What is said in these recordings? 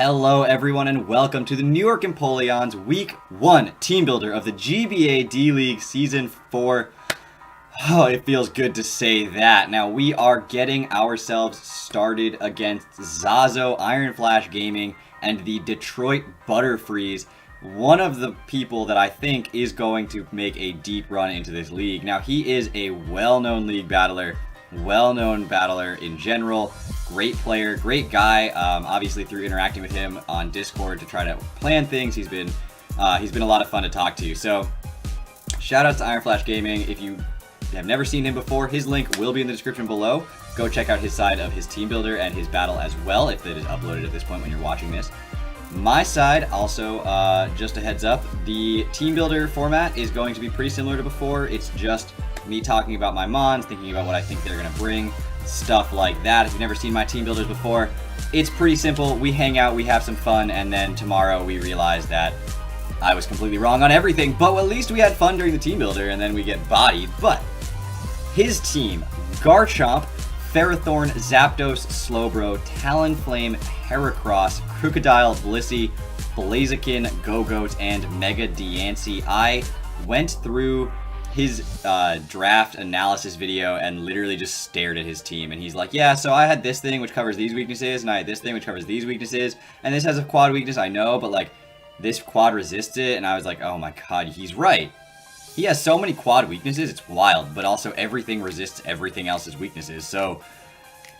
Hello everyone and welcome to the New York Empoleon's Week 1 Team Builder of the GBA D-League Season 4. Oh, it feels good to say that. Now we are getting ourselves started against Zazo, Iron Flash Gaming, and the Detroit Butterfrees, one of the people that I think is going to make a deep run into this league. Now he is a well-known league battler, well-known battler in general. Great player, great guy. Obviously, through interacting with him on Discord to try to plan things, he's been a lot of fun to talk to. So, shout out to Iron Flash Gaming. If you have never seen him before, his link will be in the description below. Go check out his side of his team builder and his battle as well, if it is uploaded at this point when you're watching this. My side, also, just a heads up, the team builder format is going to be pretty similar to before. It's just me talking about my mons, thinking about what I think they're going to bring, stuff like that. If you've never seen my team builders before, it's pretty simple. We hang out, we have some fun, and then tomorrow we realize that I was completely wrong on everything, but at least we had fun during the team builder, and then we get bodied. But his team: Garchomp, Ferrothorn, Zapdos, Slowbro, Talonflame, Heracross, Crocodile, Blissey, Blaziken, Gogoat, and Mega Diancie. I went through his draft analysis video and literally just stared at his team, and he's like, yeah, so I had this thing which covers these weaknesses, and I had this thing which covers these weaknesses, and this has a quad weakness, I know, but like this quad resists it. And I was like, oh my god, he's right. He has so many quad weaknesses, it's wild, but also everything resists everything else's weaknesses. So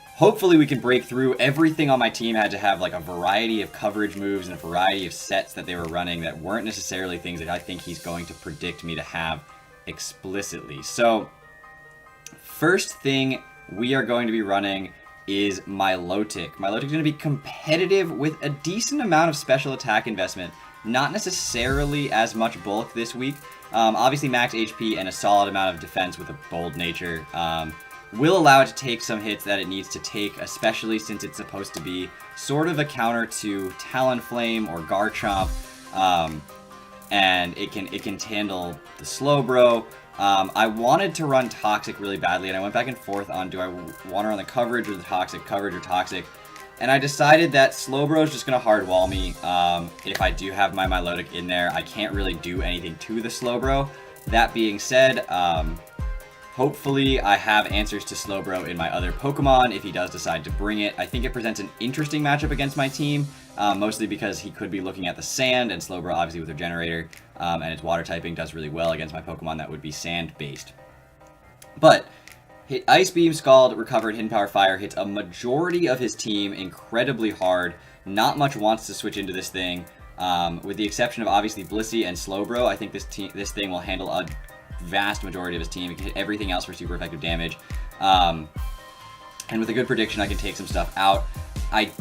hopefully we can break through. Everything on my team had to have like a variety of coverage moves and a variety of sets that they were running that weren't necessarily things that I think he's going to predict me to have explicitly. So first thing we are going to be running is Milotic. Milotic's going to be competitive with a decent amount of special attack investment, not necessarily as much bulk this week. Obviously max HP and a solid amount of defense with a bold nature will allow it to take some hits that it needs to take, especially since it's supposed to be sort of a counter to Talonflame or Garchomp. And it can handle the Slowbro. I wanted to run Toxic really badly, and I went back and forth on do I want to run the coverage or the Toxic, coverage or Toxic. And I decided that Slowbro is just going to hard wall me. If I do have my Milotic in there, I can't really do anything to the Slowbro. That being said, hopefully I have answers to Slowbro in my other Pokemon if he does decide to bring it. I think it presents an interesting matchup against my team, mostly because he could be looking at the Sand, and Slowbro obviously with their Generator and its Water typing does really well against my Pokemon that would be Sand based. But Ice Beam, Scald, Recovered, Hidden Power, Fire hits a majority of his team incredibly hard. Not much wants to switch into this thing, with the exception of obviously Blissey and Slowbro. I think this thing will handle a vast majority of his team. It can hit everything else for super effective damage. And with a good prediction, I can take some stuff out. I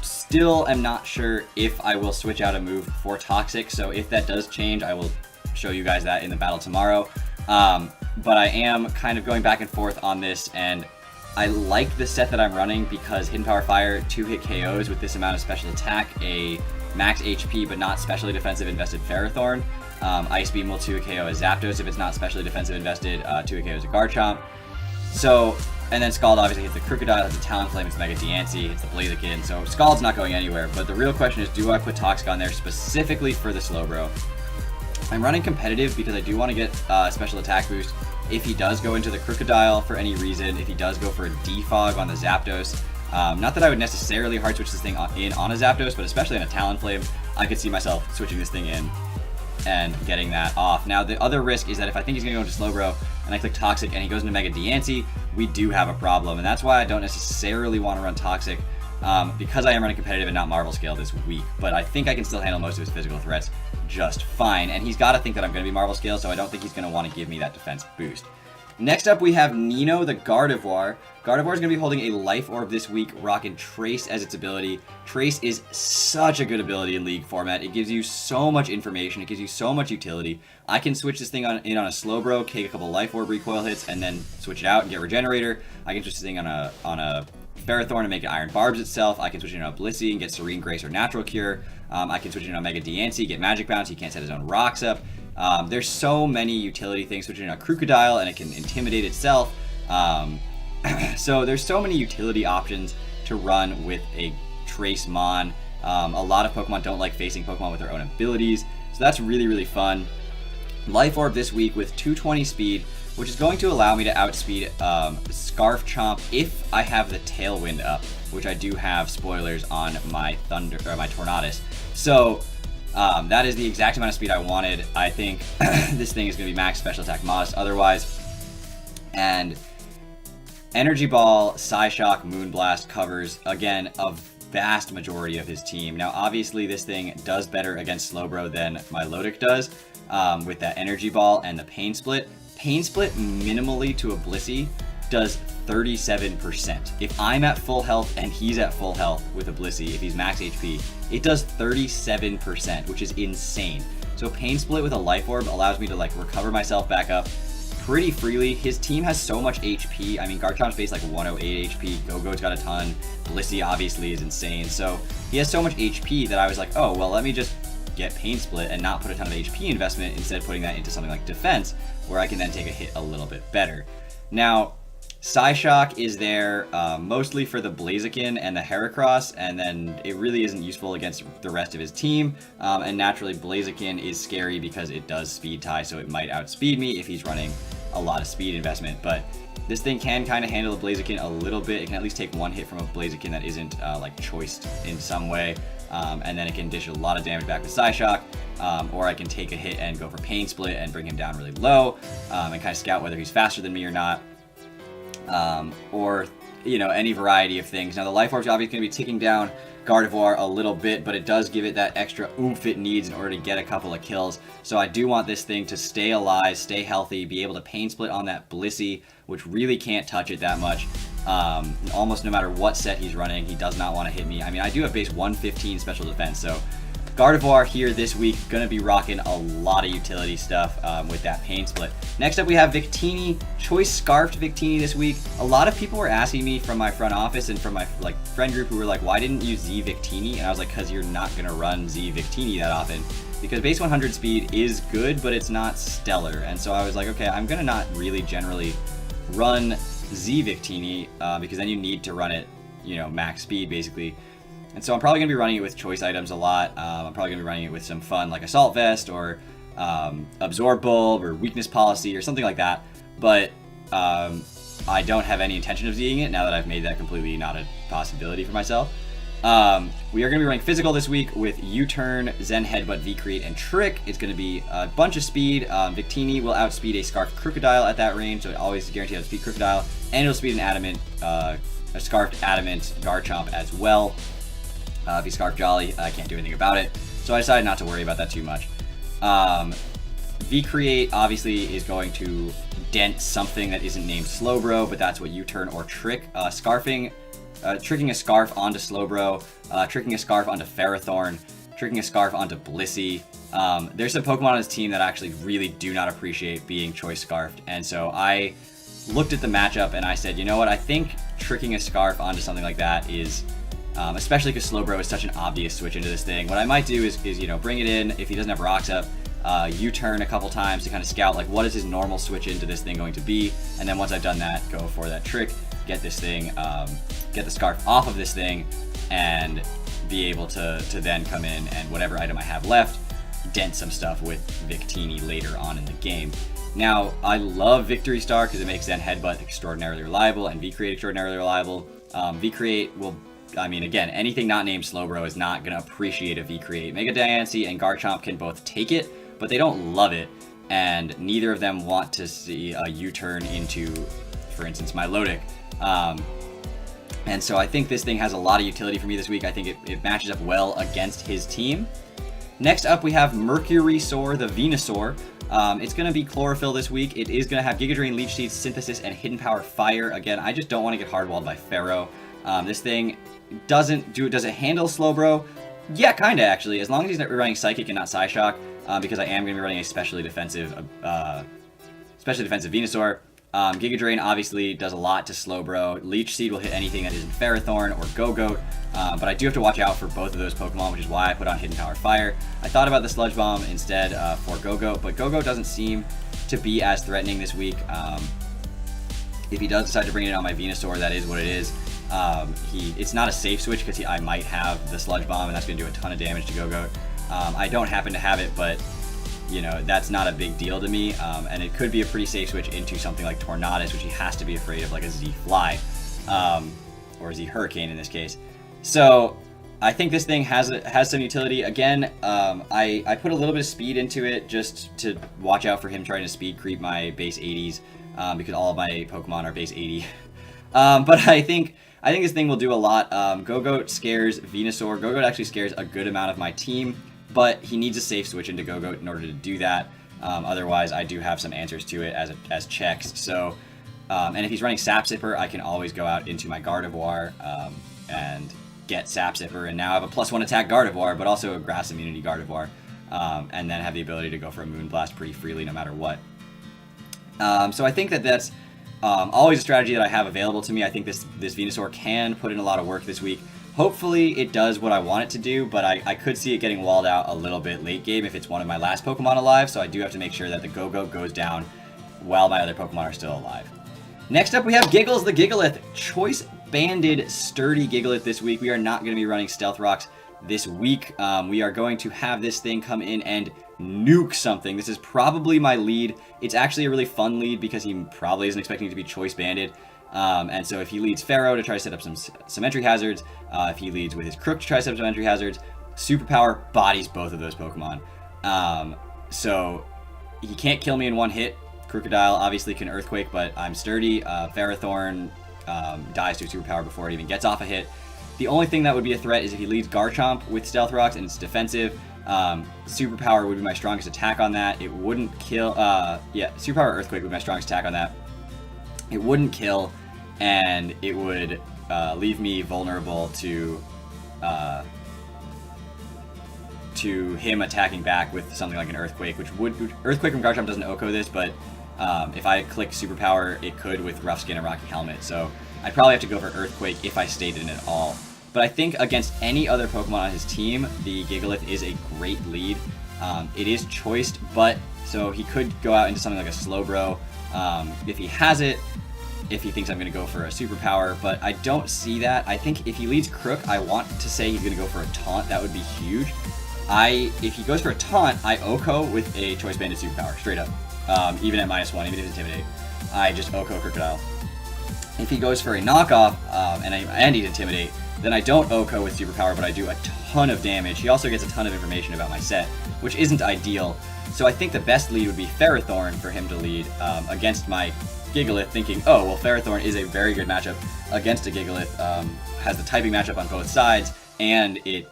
still am not sure if I will switch out a move for Toxic, so if that does change, I will show you guys that in the battle tomorrow. But I am kind of going back and forth on this, and I like the set that I'm running because Hidden Power Fire 2-hit KOs with this amount of special attack, a max HP but not specially defensive invested Ferrothorn. Ice Beam will 2-hit KO a Zapdos if it's not specially defensive invested, 2-hit KO as a Garchomp. So, and then Scald obviously hits the Crocodile, hits the Talonflame, hits the Mega Diancie, hits the Blaziken, so Scald's not going anywhere. But the real question is, do I put Toxic on there specifically for the Slowbro? I'm running competitive because I do want to get a special attack boost if he does go into the Crocodile for any reason, if he does go for a Defog on the Zapdos. Not that I would necessarily hard switch this thing on a Zapdos, but especially on a Talonflame, I could see myself switching this thing in and getting that off. Now, the other risk is that if I think he's going to go into Slowbro and I click Toxic and he goes into Mega Diancie, we do have a problem. And that's why I don't necessarily want to run Toxic, because I am running competitive and not Marvel Scale this week. But I think I can still handle most of his physical threats just fine. And he's got to think that I'm going to be Marvel Scale, so I don't think he's going to want to give me that defense boost. Next up, we have Nino the Gardevoir. Gardevoir is going to be holding a Life Orb this week, rocking Trace as its ability. Trace is such a good ability in League format. It gives you so much information. It gives you so much utility. I can switch this thing in on a Slowbro, take a couple Life Orb recoil hits, and then switch it out and get Regenerator. I can switch this thing on a Ferrothorn and make it Iron Barbs itself. I can switch it on a Blissey and get Serene Grace or Natural Cure. I can switch it on Mega Diancie, get Magic Bounce. He can't set his own rocks up. There's so many utility things, switching on a Crocodile, and it can Intimidate itself. So there's so many utility options to run with a Trace Mon. A lot of Pokemon don't like facing Pokemon with their own abilities, so that's really, really fun. Life Orb this week with 220 speed, which is going to allow me to outspeed Scarf Chomp if I have the Tailwind up, which I do have spoilers on my my Tornadus. So that is the exact amount of speed I wanted. I think this thing is going to be max special attack modest otherwise. And Energy Ball, Psyshock, Moonblast covers, again, a vast majority of his team. Now, obviously, this thing does better against Slowbro than my Lodic does with that Energy Ball and the Pain Split. Pain Split minimally to a Blissey does 37%. If I'm at full health and he's at full health with a Blissey, if he's max HP, it does 37%, which is insane. So Pain Split with a Life Orb allows me to like recover myself back up pretty freely. His team has so much HP. I mean, Garchomp's base like 108 HP, Go-Go's got a ton, Blissey obviously is insane. So he has so much HP that I was like, oh, well, let me just get Pain Split and not put a ton of HP investment instead of putting that into something like defense, where I can then take a hit a little bit better. Now, Psyshock is there mostly for the Blaziken and the Heracross, and then it really isn't useful against the rest of his team. And naturally, Blaziken is scary because it does speed tie, so it might outspeed me if he's running a lot of speed investment. But this thing can kind of handle the Blaziken a little bit. It can at least take one hit from a Blaziken that isn't like choiced in some way. And then it can dish a lot of damage back with Psyshock, or I can take a hit and go for Pain Split and bring him down really low, and kind of scout whether he's faster than me or not. Or, you know, any variety of things. Now, the Life Orb's obviously going to be ticking down Gardevoir a little bit, but it does give it that extra oomph it needs in order to get a couple of kills. So I do want this thing to stay alive, stay healthy, be able to Pain Split on that Blissey, which really can't touch it that much. Almost no matter what set he's running, he does not want to hit me. I mean, I do have base 115 special defense, so Gardevoir here this week, going to be rocking a lot of utility stuff with that Pain Split. Next up, we have Victini, Choice Scarfed Victini this week. A lot of people were asking me from my front office and from my friend group who were like, why didn't you Z Victini? And I was like, because you're not going to run Z Victini that often. Because base 100 speed is good, but it's not stellar. And so I was like, okay, I'm going to not really generally run Z Victini because then you need to run it, you know, max speed basically. And so I'm probably going to be running it with choice items a lot. I'm probably going to be running it with some fun like Assault Vest or Absorb Bulb or Weakness Policy or something like that. But I don't have any intention of Zing it now that I've made that completely not a possibility for myself. We are going to be running Physical this week with U-Turn, Zen Headbutt, V-Create, and Trick. It's going to be a bunch of speed. Victini will outspeed a Scarfed Crocodile at that range, so it always guarantees outspeed Crocodile. And it'll speed an Adamant, a Scarfed Adamant Garchomp as well. If he's Scarf Jolly, I can't do anything about it. So I decided not to worry about that too much. V-Create obviously is going to dent something that isn't named Slowbro, but that's what U-Turn or Trick. Tricking a Scarf onto Slowbro, tricking a Scarf onto Ferrothorn, tricking a Scarf onto Blissey. There's some Pokemon on his team that actually really do not appreciate being Choice Scarfed, and so I looked at the matchup and I said, you know what, I think tricking a Scarf onto something like that is... especially because Slowbro is such an obvious switch into this thing. What I might do is you know, bring it in if he doesn't have rocks up, U-turn a couple times to kind of scout like what is his normal switch into this thing going to be, and then once I've done that, go for that trick, get this thing, get the Scarf off of this thing, and be able to then come in and whatever item I have left, dent some stuff with Victini later on in the game. Now, I love Victory Star because it makes Zen Headbutt extraordinarily reliable and V-Create extraordinarily reliable. V-Create will... I mean, again, anything not named Slowbro is not going to appreciate a V-Create. Mega Diancie and Garchomp can both take it, but they don't love it, and neither of them want to see a U-turn into, for instance, my Lodic. And so I think this thing has a lot of utility for me this week. I think it matches up well against his team. Next up, we have Mercurysaur, the Venusaur. It's going to be Chlorophyll this week. It is going to have Giga Drain, Leech Seed, Synthesis, and Hidden Power Fire. Again, I just don't want to get hardwalled by Pharaoh. This thing does it handle Slowbro? Yeah, kind of actually, as long as he's not running Psychic and not Psyshock, because I am going to be running a specially defensive Venusaur. Giga Drain obviously does a lot to Slowbro. Leech Seed will hit anything that isn't Ferrothorn or Go-Goat, but I do have to watch out for both of those Pokemon, which is why I put on Hidden Power Fire. I thought about the Sludge Bomb instead for Go-Goat, but Go-Goat doesn't seem to be as threatening this week. If he does decide to bring it on my Venusaur, that is what it is. It's not a safe switch because I might have the Sludge Bomb, and that's going to do a ton of damage to Go-Goat. I don't happen to have it, but you know, that's not a big deal to me, and it could be a pretty safe switch into something like Tornadus, which he has to be afraid of, like a Z-Fly, or Z-Hurricane in this case. So I think this thing has some utility. Again, I put a little bit of speed into it just to watch out for him trying to speed creep my base 80s, because all of my Pokemon are base 80. But I think this thing will do a lot. Go-Goat scares Venusaur. Go-Goat actually scares a good amount of my team, but he needs a safe switch into Go-Goat in order to do that. Otherwise, I do have some answers to it as checks. So, and if he's running Sap Sipper, I can always go out into my Gardevoir and get Sap Sipper, and now I have a +1 attack Gardevoir, but also a Grass Immunity Gardevoir, and then have the ability to go for a Moonblast pretty freely no matter what. So I think that's always a strategy that I have available to me. I think this Venusaur can put in a lot of work this week. Hopefully it does what I want it to do, but I could see it getting walled out a little bit late game if it's one of my last Pokemon alive, so I do have to make sure that the Go-Goat goes down while my other Pokemon are still alive. Next up we have Giggles the Gigalith. Choice banded sturdy Gigalith this week. We are not going to be running Stealth Rocks this week. We are going to have this thing come in and nuke something. This is probably my lead. It's actually a really fun lead because he probably isn't expecting to be choice banded. And so if he leads Pharaoh to try to set up some entry hazards, if he leads with his Crook to try to set up some entry hazards, Superpower bodies both of those Pokemon. So he can't kill me in one hit. Crocodile obviously can Earthquake, but I'm sturdy. Ferrothorn dies to a Superpower before it even gets off a hit. The only thing that would be a threat is if he leads Garchomp with Stealth Rocks and it's defensive. Superpower would be my strongest attack on that. It wouldn't kill. Yeah, Superpower Earthquake would be my strongest attack on that. It wouldn't kill, and it would leave me vulnerable to him attacking back with something like an Earthquake, which Earthquake from Garchomp doesn't OHKO this, but if I click Superpower, it could with Rough Skin and Rocky Helmet. So I'd probably have to go for Earthquake if I stayed in it at all. But I think against any other Pokemon on his team, the Gigalith is a great lead. It is choiced, but so he could go out into something like a Slowbro if he has it, if he thinks I'm going to go for a Superpower, but I don't see that. I think if he leads Crook, I want to say he's going to go for a Taunt. That would be huge. If he goes for a Taunt, I OHKO with a Choice Banded Superpower, straight up. Even at -1, even if it's Intimidate, I just OHKO Crocodile. If he goes for a knockoff, and he's Intimidate, then I don't OHKO with Superpower, but I do a ton of damage. He also gets a ton of information about my set, which isn't ideal. So I think the best lead would be Ferrothorn for him to lead against my Gigalith, thinking, oh, well, Ferrothorn is a very good matchup against a Gigalith, has the typing matchup on both sides, and it,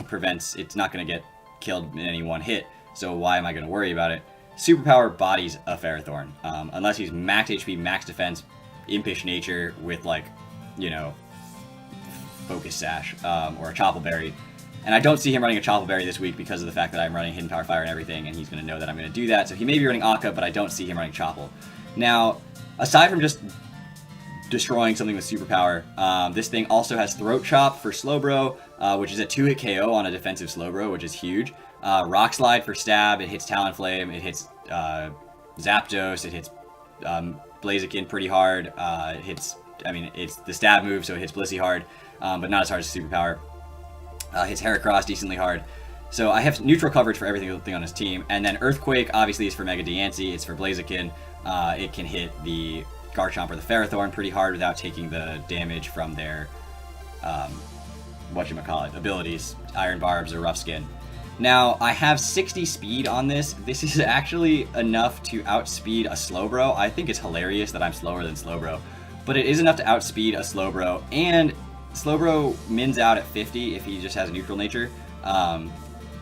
prevents, it's not going to get killed in any one hit, so why am I going to worry about it? Superpower bodies a Ferrothorn, unless he's max HP, max defense, impish nature with, Focus Sash, or a Chople Berry. And I don't see him running a Chople Berry this week because of the fact that I'm running Hidden Power Fire and everything, and he's going to know that I'm going to do that. So he may be running Akka, but I don't see him running Chople. Now, aside from just destroying something with Superpower, this thing also has Throat Chop for Slowbro, which is a 2-hit KO on a defensive Slowbro, which is huge. Rock Slide for Stab, it hits Talonflame, it hits Zapdos, it hits Blaziken pretty hard, it's the Stab move, so it hits Blissey hard, but not as hard as Superpower. Hits Heracross decently hard. So I have neutral coverage for everything on his team. And then Earthquake obviously is for Mega Diancie, it's for Blaziken. It can hit the Garchomp or the Ferrothorn pretty hard without taking the damage from their, abilities, Iron Barbs or Rough Skin. Now, I have 60 speed on this. This is actually enough to outspeed a Slowbro. I think it's hilarious that I'm slower than Slowbro. But it is enough to outspeed a Slowbro, and Slowbro mins out at 50 if he just has a neutral nature.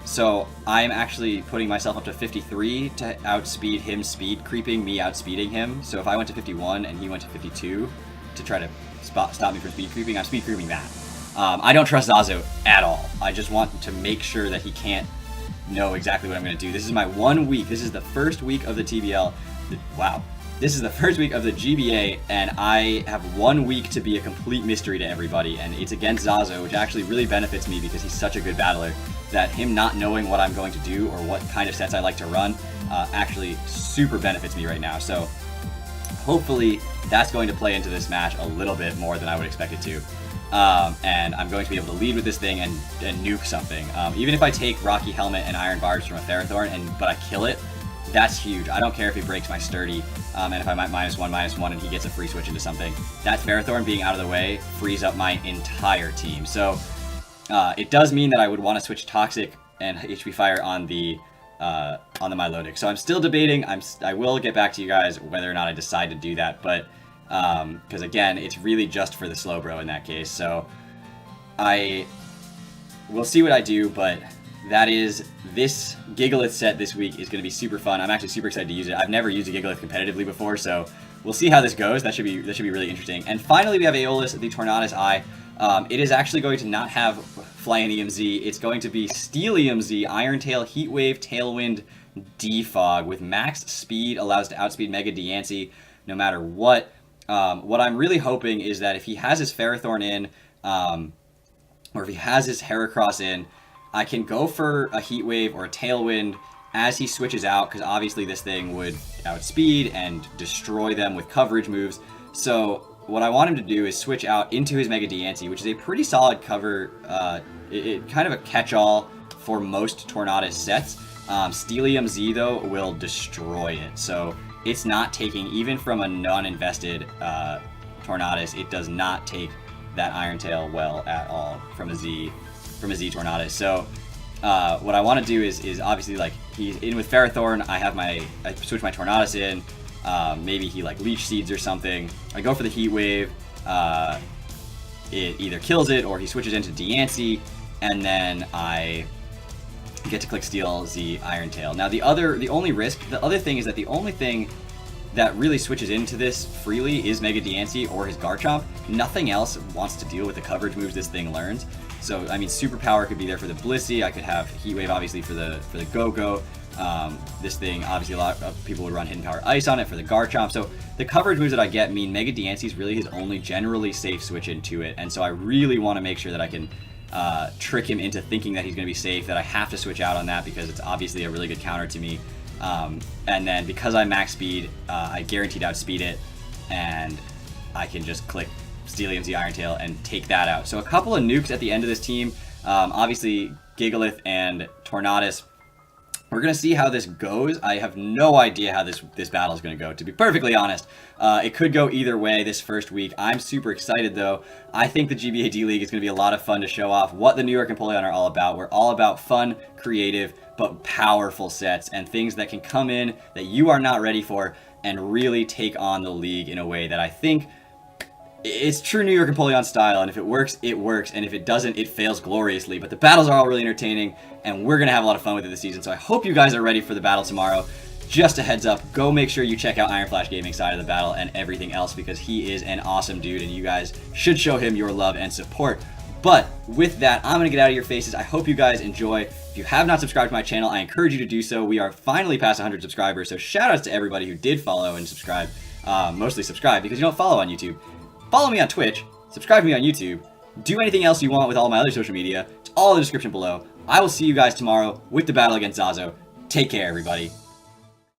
So I'm actually putting myself up to 53 to outspeed him speed creeping, me outspeeding him. So if I went to 51 and he went to 52 to try to stop me from speed creeping, I'm speed creeping that. I don't trust Zazo at all. I just want to make sure that he can't know exactly what I'm going to do. This is my 1 week. This is the first week of the TBL. Wow. This is the first week of the GBA, and I have 1 week to be a complete mystery to everybody, and it's against Zazo, which actually really benefits me because he's such a good battler, that him not knowing what I'm going to do or what kind of sets I like to run actually super benefits me right now. So hopefully that's going to play into this match a little bit more than I would expect it to. And I'm going to be able to lead with this thing and nuke something. Even if I take Rocky Helmet and Iron Barbs from a Ferrothorn, but I kill it, that's huge. I don't care if he breaks my Sturdy, and if I might -1/-1 and he gets a free switch into something. That Ferrothorn being out of the way frees up my entire team. So it does mean that I would want to switch Toxic and HP Fire on the Milotic. So I'm still debating. I will get back to you guys whether or not I decide to do that, but because again, it's really just for the Slowbro in that case. So I will see what I do, but that is, this Gigalith set this week is going to be super fun. I'm actually super excited to use it. I've never used a Gigalith competitively before, so we'll see how this goes. That should be really interesting. And finally, we have Aeolus, the Tornadus Eye. It is actually going to not have Flying EMZ. It's going to be Steel EMZ, Iron Tail, Heat Wave, Tailwind, Defog. With max speed, allows to outspeed Mega Diancie no matter what. What I'm really hoping is that if he has his Ferrothorn in, or if he has his Heracross in, I can go for a Heat Wave or a Tailwind as he switches out, because obviously this thing would outspeed and destroy them with coverage moves. So what I want him to do is switch out into his Mega Diancie, which is a pretty solid cover, kind of a catch-all for most Tornadus sets. Steel EMZ, though, will destroy it. So it's not taking, even from a non-invested Tornadus, it does not take that Iron Tail well at all from a Z Tornadus. So what I want to do is obviously, like, he's in with Ferrothorn, I switch my Tornadus in, maybe he like Leech Seeds or something, I go for the Heat Wave, it either kills it or he switches into Diancie, and then I get to click Steel Z Iron Tail. Now the other thing is that the only thing that really switches into this freely is Mega Diancie or his Garchomp. Nothing else wants to deal with the coverage moves this thing learns. So, I mean, Superpower could be there for the Blissey. I could have Heat Wave, obviously, for the Go-Go. This thing, obviously, a lot of people would run Hidden Power Ice on it for the Garchomp. So, the coverage moves that I get mean Mega Diancie is really his only generally safe switch into it. And so, I really want to make sure that I can trick him into thinking that he's going to be safe, that I have to switch out on that because it's obviously a really good counter to me. And then, because I max speed, I guaranteed outspeed it, and I can just click Steel EMZ Iron Tail and take that out. So a couple of nukes at the end of this team. Obviously, Gigalith and Tornadus. We're going to see how this goes. I have no idea how this battle is going to go, to be perfectly honest. It could go either way this first week. I'm super excited, though. I think the GBA D-League is going to be a lot of fun to show off what the New York Empoleon are all about. We're all about fun, creative, but powerful sets and things that can come in that you are not ready for and really take on the league in a way that I think it's true New York Empoleon style, and if it works, and if it doesn't, it fails gloriously. But the battles are all really entertaining, and we're going to have a lot of fun with it this season, so I hope you guys are ready for the battle tomorrow. Just a heads up, go make sure you check out Iron Flash Gaming's side of the battle and everything else, because he is an awesome dude, and you guys should show him your love and support. But with that, I'm going to get out of your faces. I hope you guys enjoy. If you have not subscribed to my channel, I encourage you to do so. We are finally past 100 subscribers, so shout outs to everybody who did follow and subscribe. Mostly subscribe, because you don't follow on YouTube. Follow me on Twitch, subscribe to me on YouTube, do anything else you want with all my other social media. It's all in the description below. I will see you guys tomorrow with the battle against Zazo. Take care, everybody.